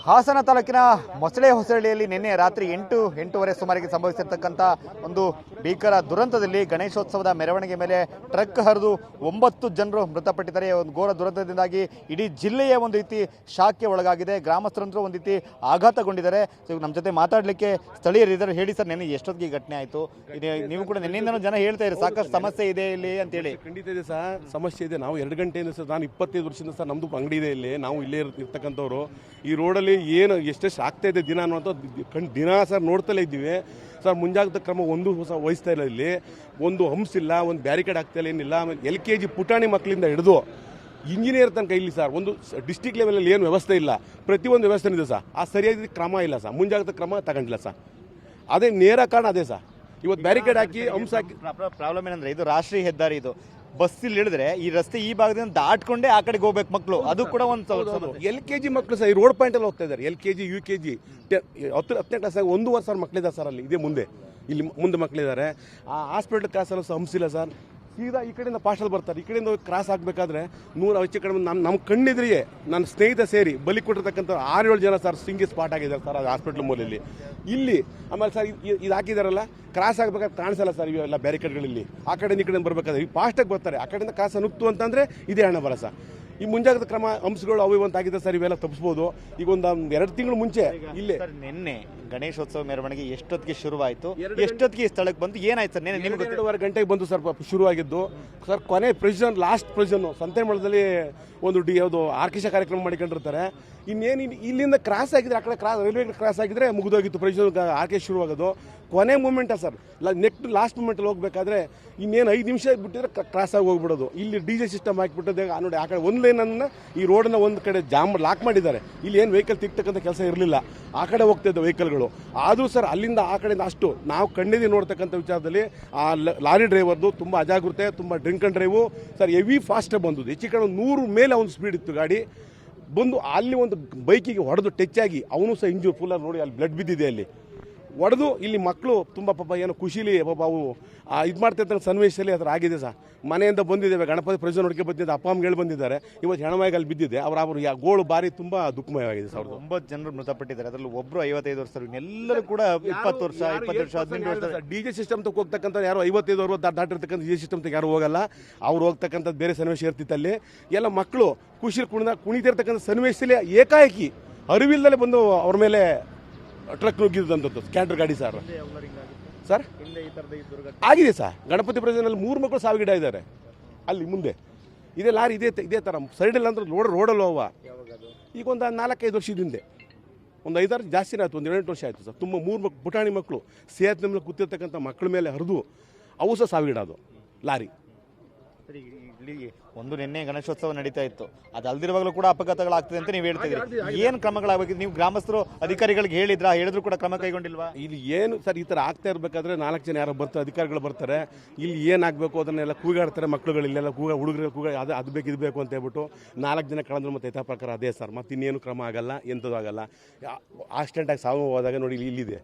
ಹಾಸನ ತಾಲೂಕಿನ ಮೊಸಳೆ ಹೊಸಳ್ಳಿಯಲ್ಲಿ ನಿನ್ನೆ ರಾತ್ರಿ 8:08 ಸುಮಾರಿಗೆ ಸಂಭವಿಸಿರ್ತಕ್ಕಂಥ ಒಂದು ಭೀಕರ ದುರಂತದಲ್ಲಿ ಗಣೇಶೋತ್ಸವದ ಮೆರವಣಿಗೆ ಮೇಲೆ ಟ್ರಕ್ ಹರಿದು 9 ಜನರು ಮೃತಪಟ್ಟಿದ್ದಾರೆ. ಒಂದು ಘೋರ ದುರಂತದಿಂದಾಗಿ ಇಡೀ ಜಿಲ್ಲೆಯ ಒಂದು ರೀತಿ ಶಾಕ್ಗೆ ಒಳಗಾಗಿದೆ. ಗ್ರಾಮಸ್ಥರಂತರೂ ಒಂದು ರೀತಿ ಆಘಾತಗೊಂಡಿದ್ದಾರೆ. ನಮ್ಮ ಜೊತೆ ಮಾತಾಡಲಿಕ್ಕೆ ಸ್ಥಳೀಯರಿದ್ದಾರೆ. ಹೇಳಿ ಸರ್, ನೆನ್ನೆ ಎಷ್ಟೊತ್ತಿಗೆ ಈ ಘಟನೆ ಆಯಿತು? ನೀವು ಕೂಡ ನಿನ್ನೆಯಿಂದನೂ ಜನ ಹೇಳ್ತಾ ಇದ್ದಾರೆ ಸಾಕಷ್ಟು ಸಮಸ್ಯೆ ಇದೆ ಇಲ್ಲಿ ಅಂತೇಳಿ. ಖಂಡಿತ ಇದೆ ಸರ್, ಸಮಸ್ಯೆ ಇದೆ. ನಾವು 2 ಗಂಟೆಯಿಂದ ಸರ್, ನಾನು 25 ವರ್ಷದಿಂದ ಸರ್ ನಮ್ಮದು ಅಂಗಡಿ ಇದೆ ಇಲ್ಲಿ, ನಾವು ಇಲ್ಲೇ ಇರ್ತಕ್ಕಂಥವ್ರು. ಈ ರೋಡಲ್ಲಿ ಏನು ಎಷ್ಟೆಷ್ಟು ಆಗ್ತಾ ಇದೆ ದಿನ ಅನ್ನುವಂಥ ದಿನ ಸರ್ ನೋಡ್ತಲೇ ಇದ್ದೀವಿ ಸರ್. ಮುಂಜಾಗ್ರತಾ ಕ್ರಮ ಒಂದು ವಹಿಸ್ತಾ ಇಲ್ಲ. ಇಲ್ಲಿ ಒಂದು ಹಂಪ್ಸ್ ಇಲ್ಲ, ಒಂದು ಬ್ಯಾರಿಕೇಡ್ ಆಗ್ತಾ ಇಲ್ಲ, ಏನಿಲ್ಲ. ಆಮೇಲೆ LKG ಪುಟಾಣಿ ಮಕ್ಕಳಿಂದ ಹಿಡಿದು ಇಂಜಿನಿಯರ್ ತನಕ ಇಲ್ಲಿ ಸರ್ ಒಂದು ಡಿಸ್ಟಿಕ್ ಲೆವೆಲಲ್ಲಿ ಏನು ವ್ಯವಸ್ಥೆ ಇಲ್ಲ. ಪ್ರತಿಯೊಂದು ವ್ಯವಸ್ಥೆ ಇದೆ ಸರ್, ಆ ಸರಿಯಾದ ಕ್ರಮ ಇಲ್ಲ ಸರ್, ಮುಂಜಾಗ್ರತಾ ಕ್ರಮ ತಗೊಂಡಿಲ್ಲ ಸರ್. ಅದೇ ನೇರ ಕಾರಣ ಅದೇ ಸರ್. ಇವತ್ತು ಬ್ಯಾರಿಕೇಡ್ ಹಾಕಿ ಹಂಪ್ಸ್ ಹಾಕಿ ಪ್ರಾಬ್ಲಮ್ ಏನಂದ್ರೆ, ಇದು ರಾಷ್ಟ್ರೀಯ ಹೆದ್ದಾರಿ, ಇದು ಬಸ್ ಇಲ್ಲಿ ಇಳಿದ್ರೆ ಈ ರಸ್ತೆ ಈ ಭಾಗದಿಂದ ದಾಟ್ಕೊಂಡೆ ಆ ಕಡೆಗೆ ಹೋಗ್ಬೇಕು ಮಕ್ಕಳು. ಅದು ಕೂಡ ಒಂದು LKG ಮಕ್ಕಳು ಸರ್ ಈ ರೋಡ್ ಪಾಯಿಂಟ್ ಅಲ್ಲಿ ಹೋಗ್ತಾ ಇದ್ದಾರೆ. LKG UKG 10ನೇ ಕ್ಲಾಸ್ ಆಗಿ 1 ವರ್ಷ ಮಕ್ಕಳಿದ್ದಾರೆ ಸರ್ ಅಲ್ಲಿ. ಇದೇ ಮುಂದೆ ಇಲ್ಲಿ ಮುಂದೆ ಮಕ್ಕಳಿದ್ದಾರೆ. ಆ ಹಾಸ್ಪಿಟಲ್ ಕ್ಲಾಸಲ್ಲಿ ಸಹ ಹಂಸಿಲ್ಲ ಸರ್. ಸೀದಾ ಈ ಕಡೆಯಿಂದ ಪಾಸ್ಟಲ್ಲಿ ಬರ್ತಾರೆ. ಈ ಕಡೆಯಿಂದ ಕ್ರಾಸ್ ಆಗಬೇಕಾದ್ರೆ 100 ಹೆಚ್ಚು ಕಡಿಮೆ ನಮ್ಮ ಕಣ್ಣಿದ್ರಿಗೆ ನನ್ನ ಸ್ನೇಹಿತ ಸೇರಿ ಬಲಿ ಕೊಟ್ಟಿರ್ತಕ್ಕಂಥ 6-7 ಜನ ಸರ್ ಸಿಂಗಿ ಸ್ಪಾಟ್ ಆಗಿದ್ದಾರೆ ಸರ್ ಅದು ಹಾಸ್ಪಿಟ್ಲ್ ಮೂಲೆಯಲ್ಲಿ. ಇಲ್ಲಿ ಆಮೇಲೆ ಸರ್ ಇದು ಹಾಕಿದಾರಲ್ಲ, ಕ್ರಾಸ್ ಆಗಬೇಕಾದ್ರೆ ಕಾಣಿಸಲ್ಲ ಸರ್ ಇವೆಲ್ಲ ಬ್ಯಾರಿಕೇಡ್ಗಳಲ್ಲಿ. ಆ ಕಡೆಯಿಂದ ಈ ಕಡೆಯಿಂದ ಬರಬೇಕಾದ್ರೆ ಈ ಫಾಸ್ಟಾಗಿ ಬರ್ತಾರೆ. ಆ ಕಡೆಯಿಂದ ಕ್ರಾಸ್ ನುಗ್ತು ಅಂತಂದರೆ ಇದೇ ಹಣ ಬರ ಸರ್. ಈ ಮುಂಜಾಗ್ರತಾ ಕ್ರಮ ಹಂಪ್ಸ್ಗಳು ಅವು ಇವಂತಾಗಿದೆ ಸರ್, ಇವೆಲ್ಲ ತಪ್ಪಿಸ್ಬೋದು. ಈಗ ಒಂದು 2 ತಿಂಗಳು ಮುಂಚೆ ಇಲ್ಲೇ ನಿನ್ನೆ ಗಣೇಶೋತ್ಸವ ಮೆರವಣಿಗೆ ಎಷ್ಟೊತ್ತಿಗೆ ಶುರುವಾಯಿತು, ಎಷ್ಟೊತ್ತಿಗೆ ಸ್ಥಳಕ್ಕೆ ಬಂದು ಏನಾಯ್ತು ಸರ್? ನಿನ್ನೆ 2:30 ಗಂಟೆಗೆ ಬಂದು ಸರ್ ಶುರುವಾಗಿದ್ದು ಸರ್. ಕೊನೆ ಪ್ರೊಸಿಜನ್, ಲಾಸ್ಟ್ ಪ್ರೊಸಿಜನ್ ಸಂತೆಮಳದಲ್ಲಿ ಒಂದು ಯಾವುದು ಆರ್ಕೆಸ್ಟ್ರಾ ಕಾರ್ಯಕ್ರಮ ಮಾಡಿಕೊಂಡಿರ್ತಾರೆ. ಇನ್ನೇನು ಇಲ್ಲಿಂದ ಕ್ರಾಸ್ ಆಗಿದ್ರೆ ಆ ಕಡೆ ರೈಲ್ವೆ ಕ್ರಾಸ್ ಆಗಿದ್ರೆ ಮುಗಿದೋಗಿತ್ತು ಪ್ರೊಸಿಜನ್, ಆರ್ಕೆಸ್ಟ್ರಾ ಶುರುವಾಗೋದು. ಕೊನೆ ಮೂಮೆಂಟ ಸರ್, ನೆಕ್ಸ್ಟ್ ಲಾಸ್ಟ್ ಮೂಮೆಂಟಲ್ಲಿ ಹೋಗ್ಬೇಕಾದ್ರೆ ಇನ್ನೇನು 5 ನಿಮಿಷ ಬಿಟ್ಟಿದ್ರೆ ಕ್ರಾಸ್ ಆಗಿ ಹೋಗ್ಬಿಡೋದು. ಇಲ್ಲಿ DJ ಸಿಸ್ಟಮ್ ಹಾಕಿಬಿಟ್ಟದೆ ನೋಡಿ. ಆ ಕಡೆ ಒಂದು ಲೈನನ್ನು ಈ ರೋಡನ್ನ ಒಂದು ಕಡೆ ಜಾಮ್ ಲಾಕ್ ಮಾಡಿದ್ದಾರೆ. ಇಲ್ಲಿ ಏನು ವೆಹಿಕಲ್ ತಿಕ್ತಕ್ಕಂಥ ಕೆಲಸ ಇರಲಿಲ್ಲ, ಆ ಕಡೆ ಹೋಗ್ತಿದ್ದ ವೆಹಿಕಲ್ಗಳು. ಆದರೂ ಸರ್ ಅಲ್ಲಿಂದ ಆ ಕಡೆಯಿಂದ ಅಷ್ಟು ನಾವು ಕಣ್ಣಿಗೆ ನೋಡ್ತಕ್ಕಂಥ ವಿಚಾರದಲ್ಲಿ ಆ ಲಾರಿ ಡ್ರೈವರ್ದು ತುಂಬ ಅಜಾಗೃತೆ, ತುಂಬ drink and drive sir. Heavy ಫಾಸ್ಟಾಗಿ ಬಂದು ಹೆಚ್ಚು ಕಡೆ 100 ಮೇಲೆ ಒಂದು ಸ್ಪೀಡ್ ಇತ್ತು ಗಾಡಿ. ಬಂದು ಅಲ್ಲಿ ಒಂದು ಬೈಕಿಗೆ ಹೊಡೆದು ಟಚ್ ಆಗಿ ಅವನು ಸಹ ಇಂಜೂರ್ ಫುಲ್ ನೋಡಿ, ಅಲ್ಲಿ ಬ್ಲಡ್ ಬಿದ್ದಿದೆ. ಅಲ್ಲಿ ಹೊಡೆದು ಇಲ್ಲಿ ಮಕ್ಕಳು ತುಂಬ ಪಾಪ ಏನೋ ಖುಷಿಲಿ ಪಾಪ ಅವು ಇದು ಮಾಡ್ತಿರ್ತಾರೆ ಸನ್ನಿವೇಶದಲ್ಲಿ ಅದರ ಆಗಿದೆ ಸರ್. ಮನೆಯಿಂದ ಬಂದಿದ್ದೇವೆ, ಗಣಪತಿ ಪ್ರಯೋಜನ ನೋಡ್ಕೆ ಬಂದಿದ್ದೆ, ಅಪ್ಪ ಅಮ್ಮಗೆ ಬಂದಿದ್ದಾರೆ. ಇವತ್ತು ಹೆಣವಾಗಿ ಅಲ್ಲಿ ಬಿದ್ದಿದೆ. ಅವರು ಗೋಳು ಬಾರಿ ತುಂಬ ದುಃಖಮಯವಾಗಿದೆ ಸರ್. 9 ಜನರು ಮೃತಪಟ್ಟಿದ್ದಾರೆ. ಅದರಲ್ಲಿ ಒಬ್ಬರು 55 ವರ್ಷ, ಎಲ್ಲರೂ ಕೂಡ 20 ವರ್ಷ 18 ವರ್ಷ. DJ ಸಿಸ್ಟಮ್ ತಕ್ಕ ಹೋಗ್ತಕ್ಕಂಥ ಯಾರು 55-60 ದಾಟಿರ್ತಕ್ಕಂಥ DJ ಸಿಸ್ಟಮ್ ತಕ್ಕ ಯಾರು ಹೋಗಲ್ಲ. ಅವ್ರು ಹೋಗ್ತಕ್ಕಂಥದ್ದು ಬೇರೆ ಸನ್ನಿವೇಶ ಇರ್ತಿತ್ತು. ಅಲ್ಲಿ ಎಲ್ಲ ಮಕ್ಕಳು ಖುಷಿ ಕುಣಿತಿರ್ತಕ್ಕಂಥ ಸನ್ನಿವೇಶದಲ್ಲಿ ಏಕಾಏಕಿ ಅರಿವಿಲ್ಲದೆ ಬಂದು ಅವ್ರ ಮೇಲೆ ಟ್ರಕ್ ನುಗ್ಗಿದಂಥದ್ದು ಕ್ಯಾಂಟರ್ ಗಾಡಿ ಸರ್. ಸರ್ ಆಗಿದೆ ಸರ್. ಗಣಪತಿ ಪ್ರಯೋಜನಲ್ಲಿ 3 ಮಕ್ಕಳು ಸಾವಿಗೀಡಾಗಿದ್ದಾರೆ ಅಲ್ಲಿ ಮುಂದೆ. ಇದೇ ಲಾರಿ ಇದೇ ಥರ ಸೈಡಲ್ಲಿ ಅಂದ್ರೆ ರೋಡಲ್ಲಿ ಹೋವ. ಈಗ ಒಂದು 4-5 ವರ್ಷದ ಹಿಂದೆ, ಒಂದು 5-6 ಜಾಸ್ತಿನೇ ಆಯಿತು, ಒಂದು 7-8 ವರ್ಷ ಆಯಿತು ಸರ್. ತುಂಬ 3 ಪುಟಾಣಿ ಮಕ್ಕಳು ಸೇತುವೆ ಮೇಲೆ ಕೂತಿರ್ತಕ್ಕಂಥ ಮಕ್ಕಳ ಮೇಲೆ ಹರಿದು ಅವು ಸಹ ಸಾವಿಗೀಡೋದು ಲಾರಿ. ಒಂದು ನಿನ್ನೆ ಗಣೇಶೋತ್ಸವ ನಡೀತಾ ಇತ್ತು, ಅದು ಅಲ್ದಿರುವಾಗಲೂ ಕೂಡ ಅಪಘಾತಗಳಾಗ್ತದೆ ಅಂತ ನೀವು ಹೇಳ್ತಿದ್ರಿ. ಏನು ಕ್ರಮಗಳಾಗಬೇಕು? ನೀವು ಗ್ರಾಮಸ್ಥರು ಅಧಿಕಾರಿಗಳಿಗೆ ಹೇಳಿದ್ರು ಕೂಡ ಕ್ರಮ ಕೈಗೊಂಡಿಲ್ವಾ? ಇಲ್ಲಿ ಏನು ಸರ್ ಈ ಥರ ಆಗ್ತಾ ಇರಬೇಕಾದ್ರೆ 4 ಜನ ಯಾರೋ ಬರ್ತಾರೆ, ಅಧಿಕಾರಿಗಳು ಬರ್ತಾರೆ. ಇಲ್ಲಿ ಏನಾಗಬೇಕು ಅದನ್ನೆಲ್ಲ ಕೂಗಾಡ್ತಾರೆ ಮಕ್ಕಳುಗಳು. ಇಲ್ಲೆಲ್ಲ ಹುಡುಗರು ಅದು ಬೇಕು ಇದು ಬೇಕು ಅಂತ ಹೇಳ್ಬಿಟ್ಟು 4 ಜನ ಕಳೆದ್ರೆ ಮತ್ತೆ ಯಥಾ ಪ್ರಕಾರ ಅದೇ ಸರ್. ಮತ್ತೆ ಇನ್ನೇನು ಕ್ರಮ ಆಗಲ್ಲ, ಎಂಥದ್ದು ಆಗಲ್ಲ. ಆಕ್ಸಿಡೆಂಟಾಗಿ ಸಾವು ಹೋದಾಗ ನೋಡಿ ಇಲ್ಲಿದೆ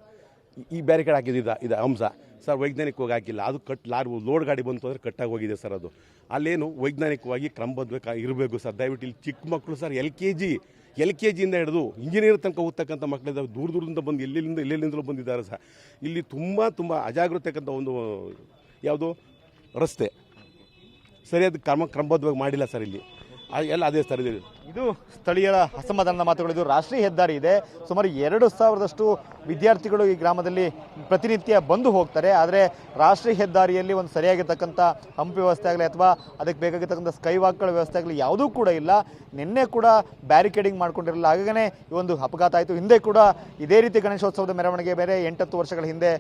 ಈ ಬ್ಯಾರಿಕೇಡ್ ಹಾಕಿದ್ದು ಇದು ಹಂಸ ಸರ್. ವೈಜ್ಞಾನಿಕವಾಗಿ ಹಾಕಿಲ್ಲ, ಅದು ಲಾರಿ ಲೋಡ್ ಗಾಡಿ ಬಂತು ಅಂದರೆ ಕಟ್ಟಾಗಿ ಹೋಗಿದೆ ಸರ್. ಅದು ಅಲ್ಲೇನು ವೈಜ್ಞಾನಿಕವಾಗಿ ಕ್ರಮಬದ್ಧವಾಗಿ ಇರಬೇಕು ಸರ್. ದಯವಿಟ್ಟು ಇಲ್ಲಿ ಚಿಕ್ಕ ಮಕ್ಕಳು ಸರ್, LKGಯಿಂದ ಹಿಡಿದು ಇಂಜಿನಿಯರ್ ತನಕ ಹೋಗ್ತಕ್ಕಂಥ ಮಕ್ಕಳಿದ್ದಾವೆ. ದೂರದಿಂದ ಬಂದು ಎಲ್ಲೆಲ್ಲಿಂದಲೂ ಬಂದಿದ್ದಾರೆ ಸರ್. ಇಲ್ಲಿ ತುಂಬ ಅಜಾಗೃತಕ್ಕಂಥ ಒಂದು ಯಾವುದು ರಸ್ತೆ ಸರಿಯಾದ ಕ್ರಮಬದ್ಧವಾಗಿ ಮಾಡಿಲ್ಲ ಸರ್. ಇಲ್ಲಿ ಎಲ್ಲ ಅದೇ ಸರ್. ಇದು ಸ್ಥಳೀಯರ ಅಸಮಾಧಾನದ ಮಾತುಗಳು. ಇದು ರಾಷ್ಟ್ರೀಯ ಹೆದ್ದಾರಿ ಇದೆ. ಸುಮಾರು 2,000ದಷ್ಟು ವಿದ್ಯಾರ್ಥಿಗಳು ಈ ಗ್ರಾಮದಲ್ಲಿ ಪ್ರತಿನಿತ್ಯ ಬಂದು ಹೋಗ್ತಾರೆ. ಆದರೆ ರಾಷ್ಟ್ರೀಯ ಹೆದ್ದಾರಿಯಲ್ಲಿ ಒಂದು ಸರಿಯಾಗಿರ್ತಕ್ಕಂಥ ಹಂಪ್ ವ್ಯವಸ್ಥೆ ಆಗಲಿ ಅಥವಾ ಅದಕ್ಕೆ ಬೇಕಾಗಿರ್ತಕ್ಕಂಥ ಸ್ಕೈ ವಾಕ್ಗಳ ವ್ಯವಸ್ಥೆ ಆಗಲಿ ಯಾವುದೂ ಕೂಡ ಇಲ್ಲ. ನಿನ್ನೆ ಕೂಡ ಬ್ಯಾರಿಕೇಡಿಂಗ್ ಮಾಡ್ಕೊಂಡಿರಲಿಲ್ಲ, ಹಾಗೇ ಈ ಒಂದು ಅಪಘಾತ ಆಯಿತು. ಹಿಂದೆ ಕೂಡ ಇದೇ ರೀತಿ ಗಣೇಶೋತ್ಸವದ ಮೆರವಣಿಗೆ ಬೇರೆ 8-10 ವರ್ಷಗಳ ಹಿಂದೆ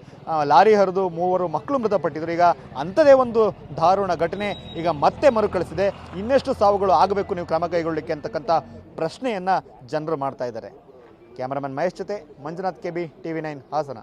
ಲಾರಿ ಹರಿದು 3 ಮಕ್ಕಳು ಮೃತಪಟ್ಟಿದ್ರು. ಈಗ ಅಂಥದೇ ಒಂದು ದಾರುಣ ಘಟನೆ ಈಗ ಮತ್ತೆ ಮರುಕಳಿಸಿದೆ. ಇನ್ನೆಷ್ಟು ಸಾವುಗಳು ಆಗಬೇಕು ನೀವು ಕ್ರಮ ಕೈಗೊಳ್ಳಲಿಕ್ಕೆ ಅಂತಕ್ಕಂಥ ಪ್ರಶ್ನೆಯನ್ನು ಜನರು ಮಾಡ್ತಾ ಇದ್ದಾರೆ. ಕ್ಯಾಮರಾಮನ್ ಮಹೇಶ್ ಜೊತೆ ಮಂಜುನಾಥ್, KB, TV9 ಹಾಸನ.